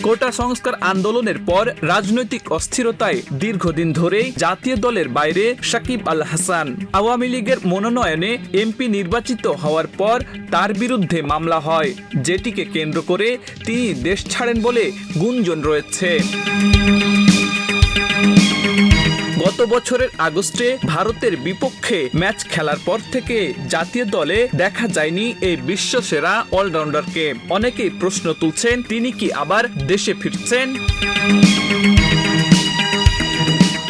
কোটা সংস্কার আন্দোলনের পর রাজনৈতিক অস্থিরতায় দীর্ঘদিন ধরেই জাতীয় দলের বাইরে সাকিব আল হাসান। আওয়ামী লীগের মনোনয়নে এমপি নির্বাচিত হওয়ার পর তার বিরুদ্ধে মামলা হয়, যেটিকে কেন্দ্র করে তিনি দেশ ছাড়েন বলে গুঞ্জন রয়েছে। গত বছরের আগস্টে ভারতের বিপক্ষে ম্যাচ খেলার পর থেকে জাতীয় দলে দেখা যায়নি এই বিশ্বসেরা অলরাউন্ডারকে। অনেকেই প্রশ্ন তুলছেন, তিনি কি আবার দেশে ফিরছেন?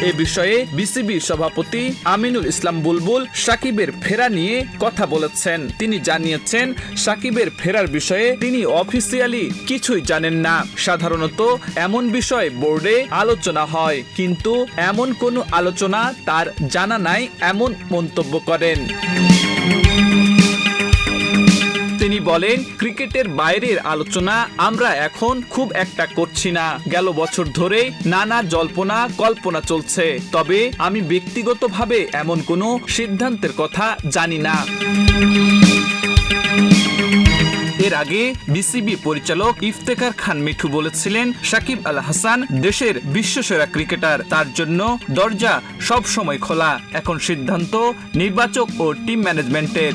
এ বিষয়ে বিসিবির সভাপতি আমিনুল ইসলাম বুলবুল সাকিবের ফেরা নিয়ে কথা বলেছেন। তিনি জানিয়েছেন, সাকিবের ফেরার বিষয়ে তিনি অফিসিয়ালি কিছুই জানেন না। সাধারণত এমন বিষয় বোর্ডে আলোচনা হয়, কিন্তু এমন কোনো আলোচনা তার জানা নাই, এমন মন্তব্য করেন। তিনি বলেন, ক্রিকেটের বাইরের আলোচনা আমরা এখন খুব একটা করছি না। গেল বছর ধরে নানা জল্পনা কল্পনা চলছে, তবে আমি ব্যক্তিগতভাবে এমন কোনো সিদ্ধান্তের কথা জানি না। এর আগে বিসিবি পরিচালক ইফতেখার খান মিঠু বলেছিলেন, সাকিব আল হাসান দেশের বিশ্বসেরা ক্রিকেটার, তার জন্য দরজা সব সময় খোলা। এখন সিদ্ধান্ত নির্বাচক ও টিম ম্যানেজমেন্টের।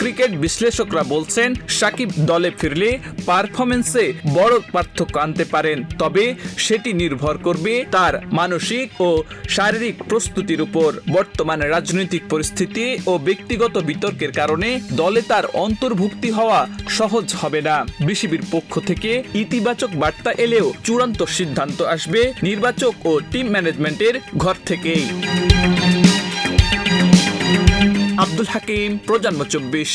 ক্রিকেট বিশ্লেষকরা বলছেন, সাকিব দলে ফিরলে পারফরম্যান্সে বড় পার্থক্য আনতে পারেন, তবে সেটি নির্ভর করবে তার মানসিক ও শারীরিক প্রস্তুতির উপর। বর্তমান রাজনৈতিক পরিস্থিতি ও ব্যক্তিগত বিতর্কের কারণে দলে তার অন্তর্ভুক্তি হওয়া সহজ হবে না। বিসিবির পক্ষ থেকে ইতিবাচক বার্তা এলেও চূড়ান্ত সিদ্ধান্ত আসবে নির্বাচক ও টিম ম্যানেজমেন্টের ঘর থেকেই। আব্দুল হাকিম, প্রজন্ম 24।